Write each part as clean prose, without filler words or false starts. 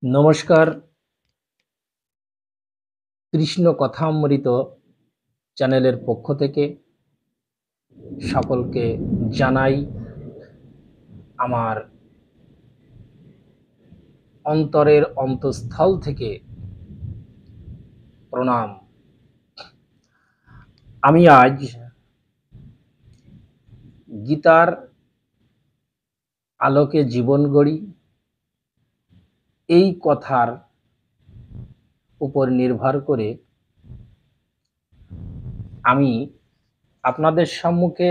নমস্কার। কৃষ্ণ কথামৃত চ্যানেলের পক্ষ থেকে সকলকে জানাই আমার অন্তরের অন্তঃস্থল থেকে প্রণাম। আমি আজ গীতার আলোকে জীবন গড়ি এই কথার উপর নির্ভর করে আমি আপনাদের সম্মুখে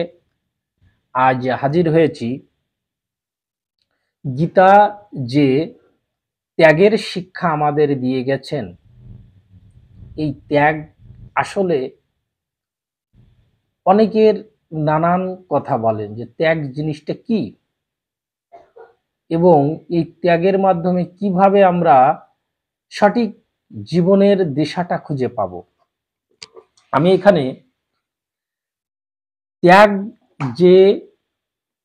আজ হাজির হয়েছি। গীতা যে ত্যাগের শিক্ষা আমাদের দিয়ে গেছেন, এই ত্যাগ আসলে অনেকের নানান কথা বলেন যে ত্যাগ জিনিসটা কি এবং এই ত্যাগের মাধ্যমে কিভাবে আমরা সঠিক জীবনের দিশাটা খুঁজে পাব। আমি এখানে ত্যাগ যে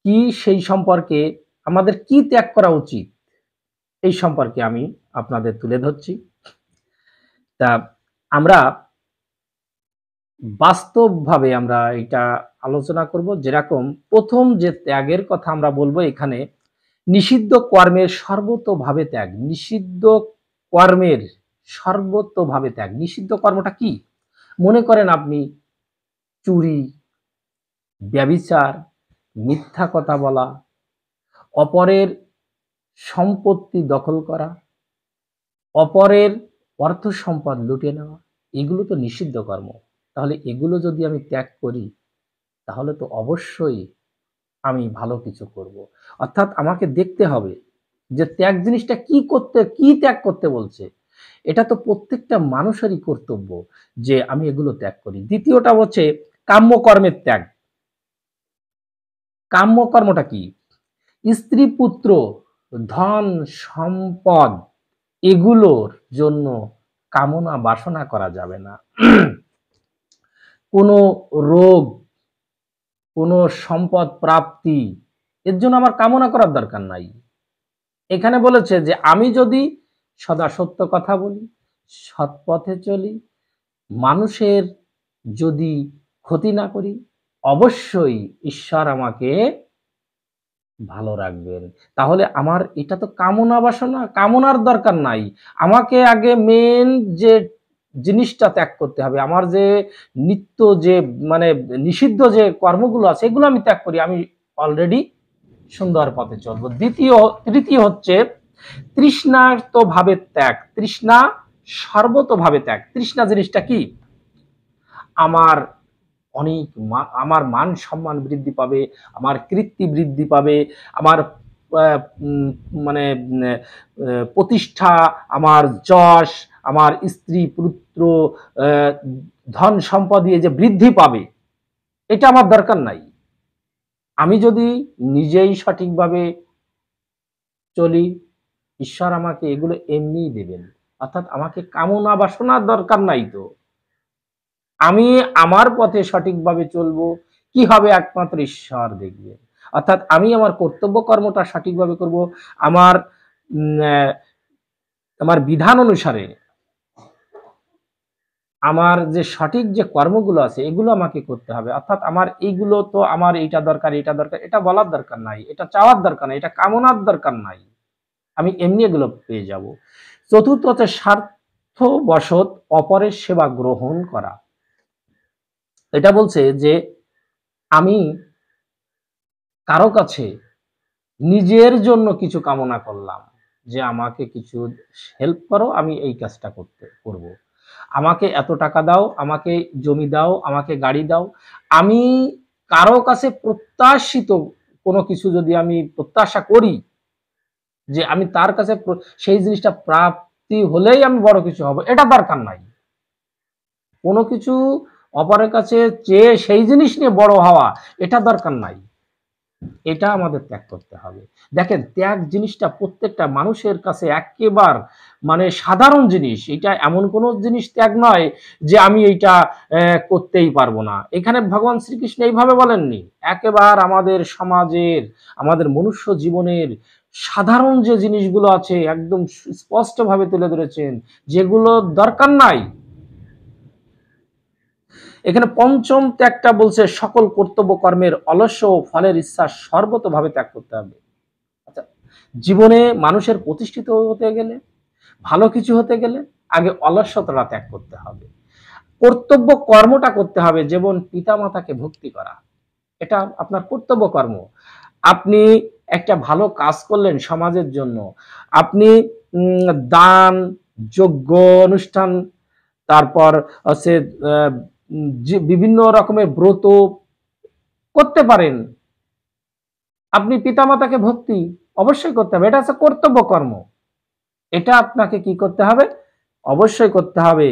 কি সেই সম্পর্কে, আমাদের কি ত্যাগ করা উচিত এই সম্পর্কে আমি আপনাদের তুলে ধরছি। তা আমরা বাস্তবভাবে আমরা এটা আলোচনা করব। যেরকম প্রথম যে ত্যাগের কথা আমরা বলবো, এখানে নিষিদ্ধ কর্মের সর্বতোভাবে ত্যাগ। নিষিদ্ধ কর্মের সর্বতোভাবে ত্যাগ। নিষিদ্ধ কর্মটা কি? মনে করেন আপনি চুরি, ব্যভিচার, মিথ্যা কথা বলা, অপরের সম্পত্তি দখল করা, অপরের অর্থ সম্পদ লুটে নেওয়া, এগুলো তো নিষিদ্ধ কর্ম। তাহলে এগুলো যদি আমি ত্যাগ করি তাহলে তো অবশ্যই আমি ভালো কিছু করব। অর্থাৎ আমাকে দেখতে হবে যে ত্যাগ জিনিসটা কি ত্যাগ করতে বলছে। এটা তো প্রত্যেকটা মানুষেরই কর্তব্য যে আমি এগুলো ত্যাগ করি। দ্বিতীয়টা হচ্ছে কাম্যকর্মের ত্যাগ। কাম্যকর্মটা কি? স্ত্রী, পুত্র, ধন, সম্পদ এগুলোর জন্য কামনা বাসনা করা যাবে না। কোনো রোগ, কোনো সম্পদ প্রাপ্তি এর জন্য আমার কামনা করার দরকার নাই। এখানে বলেছে যে আমি যদি সদা সত্য কথা বলি, সৎ পথে চলি, মানুষের যদি ক্ষতি না করি, অবশ্যই ঈশ্বর আমাকে ভালো রাখবেন। তাহলে আমার এটা তো কামনা বাসনা, কামনার দরকার নাই। আমাকে আগে মেন যে জিনিসটা ত্যাগ করতে হবে, আমার যে নিত্য যে মানে নিষিদ্ধ যে কর্মগুলো আছে এগুলো আমি ত্যাগ করি, আমি অলরেডি সুন্দর পথে চলবো। তৃতীয় হচ্ছে তৃষ্ণার্ত ভাবে ত্যাগ। তৃষ্ণা সর্বতোভাবে ত্যাগ। তৃষ্ণা জিনিসটা কি? আমার অনেক আমার মান সম্মান বৃদ্ধি পাবে, আমার কীর্তি বৃদ্ধি পাবে, আমার মানে প্রতিষ্ঠা, আমার যশ, আমার স্ত্রী পুত্র, ধন সম্পদ যে বৃদ্ধি পাবে, এটা আমার দরকার নাই। আমি যদি নিজেই সঠিকভাবে চলি, ঈশ্বর আমাকে এগুলো এমনিই দেবেন। অর্থাৎ আমাকে কামনা বাসনার দরকার নাই। তো আমি আমার পথে সঠিকভাবে চলবো, কি হবে একমাত্র ঈশ্বর দেখবেন। অর্থাৎ আমি আমার কর্তব্য কর্মটা সঠিকভাবে করব, আমার আমার বিধান অনুসারে আমার যে সঠিক যে কর্মগুলো আছে এগুলো আমাকে করতে হবে। অর্থাৎ আমার এইগুলো তো আমার এইটা দরকার, এটা দরকার, এটা বলার দরকার নাই, এটা চাওয়ার দরকার নাই, এটা কামনার দরকার নাই, আমি এমনি এগুলো পেয়ে যাব। চতুর্থ হচ্ছে স্বার্থবশত অপরের সেবা গ্রহণ করা। এটা বলছে যে আমি কারো কাছে নিজের জন্য কিছু কামনা করলাম, যে আমাকে কিছু হেল্প করো, আমি এই কাজটা করব, আমাকে এত টাকা দাও, আমাকে জমি দাও, আমাকে গাড়ি দাও। আমি কারো কাছে প্রত্যাশিত কোনো কিছু যদি আমি প্রত্যাশা করি যে আমি তার কাছে সেই জিনিসটা প্রাপ্তি হলেই আমি বড় কিছু হব, এটা দরকার নাই। কোনো কিছু অপরের কাছে চেয়ে সেই জিনিস নিয়ে বড় হওয়া, এটা দরকার নাই। এটা আমাদের ত্যাগ করতে হবে। দেখেন, ত্যাগ জিনিসটা প্রত্যেকটা মানুষের কাছে একেবারে মানে সাধারণ জিনিস। এটা এমন কোনো জিনিস ত্যাগ নয় যে আমি এইটা করতেই পারবো না। এখানে ভগবান শ্রীকৃষ্ণ এইভাবে বলেননি। একেবারে আমাদের সমাজের, আমাদের মনুষ্য জীবনের সাধারণ যে জিনিসগুলো আছে একদম স্পষ্টভাবে তুলে ধরেছেন, যেগুলো দরকার নাই। এখানে পঞ্চম ত্যাগটা বলছে সকল কর্তব্য কর্মের অলস্য ও ফলের ইচ্ছা সর্বতভাবে ত্যাগ করতে হবে। আচ্ছা, জীবনে মানুষের প্রতিষ্ঠিত হতে গেলে, ভালো কিছু হতে গেলে আগে অলস্যতাটা ত্যাগ করতে হবে, কর্তব্য কর্মটা করতে হবে, যেমন পিতামাতাকে ভক্তি করা, এটা আপনার কর্তব্য কর্ম। আপনি একটা ভালো কাজ করলেন সমাজের জন্য, আপনি দান, যজ্ঞ অনুষ্ঠান, তারপর হচ্ছে যে বিভিন্ন রকমের ব্রত করতে পারেন, আপনি পিতামাতাকে ভক্তি অবশ্যই করতে হবে, এটা হচ্ছে কর্তব্য কর্ম। এটা আপনাকে কি করতে হবে? অবশ্যই করতে হবে।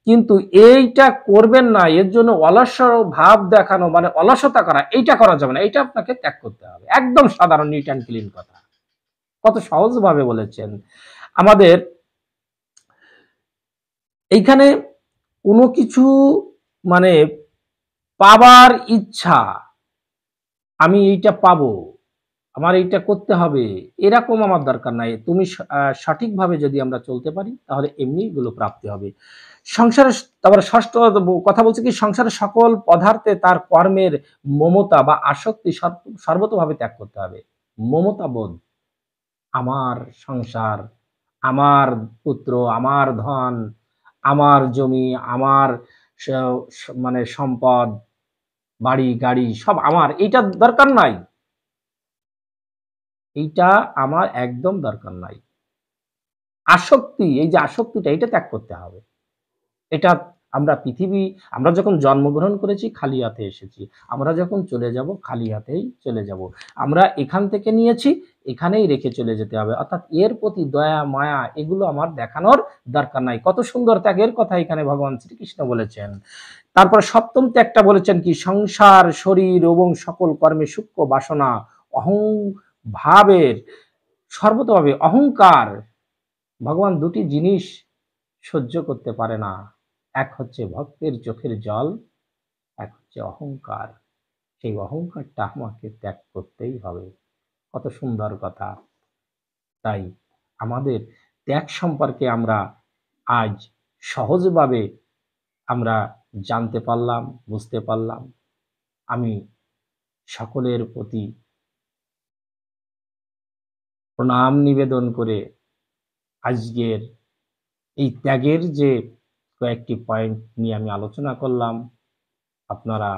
কিন্তু এইটা করবেন না, এর জন্য অলস ভাব দেখানো মানে অলসতা করা, এইটা করা যাবে না, এইটা আপনাকে ত্যাগ করতে হবে। একদম সাধারণ নিট অ্যান্ড ক্লিন কথা, কত সহজভাবে বলেছেন। আমাদের এইখানে কোনো কিছু মানে পাবার ইচ্ছা, আমি এইটা পাবো, আমার এইটা করতে হবে, এরকম আমার দরকার নাই। তুমি সঠিকভাবে যদি আমরা চলতে পারি তাহলে এমনি এগুলো প্রাপ্তি হবে। সংসারে তারপরে ষষ্ঠ কথা বলছে কি, সংসারের সকল পদার্থে তার কর্মের মমতা বা আসক্তি সর্বতভাবে ত্যাগ করতে হবে। মমতা বোধ, আমার সংসার, আমার পুত্র, আমার ধন, আমার জমি, আমার মানে সম্পদ, বাড়ি গাড়ি সব আমার, এইটা দরকার নাই, এইটা আমার একদম দরকার নাই। আসক্তি, এই যে আসক্তিটা, এটা ত্যাগ করতে হবে। এটা আমরা যখন জন্মগ্রহণ করেছি খালি হাতে এসেছি, আমরা যখন চলে যাব খালি হাতেই চলে যাব। আমরা এখান থেকে নিয়েছি, এখানেই রেখে চলে যেতে হবে। অর্থাৎ এর প্রতি দয়া মায়া এগুলো আমার দেখানোর দরকার নাই। কত সুন্দর ত্যাগের কথা এখানে ভগবান শ্রীকৃষ্ণ বলেছেন। তারপর সপ্তম ত্যাগটা বলেছেন কি, সংসার, শরীর এবং সকল কর্মে সূক্ষ্ম বাসনা, অহং ভাবের সর্বতভাবে অহংকার। ভগবান দুটি জিনিস সহ্য করতে পারে না, এক হচ্ছে ভক্তের চোখের জল, এক হচ্ছে অহংকার। সেই অহংকারটা আমাকে ত্যাগ করতেই হবে। কত সুন্দর কথা। তাই আমাদের ত্যাগ সম্পর্কে আমরা আজ সহজভাবে আমরা জানতে পারলাম, বুঝতে পারলাম। আমি সকলের প্রতি প্রণাম নিবেদন করে আজকের এই ত্যাগের যে কয়েকটি পয়েন্ট নিয়ে আমি আলোচনা করলাম, আপনারা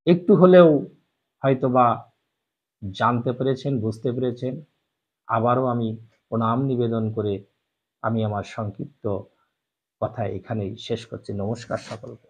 একটু হলেও হয়তোবা জানতে পেরেছেন, বুঝতে পেরেছেন। আবারও আমি প্রণাম নিবেদন করে আমি আমার সংক্ষিপ্ত কথা এখানেই শেষ করছি। নমস্কার সকলকে।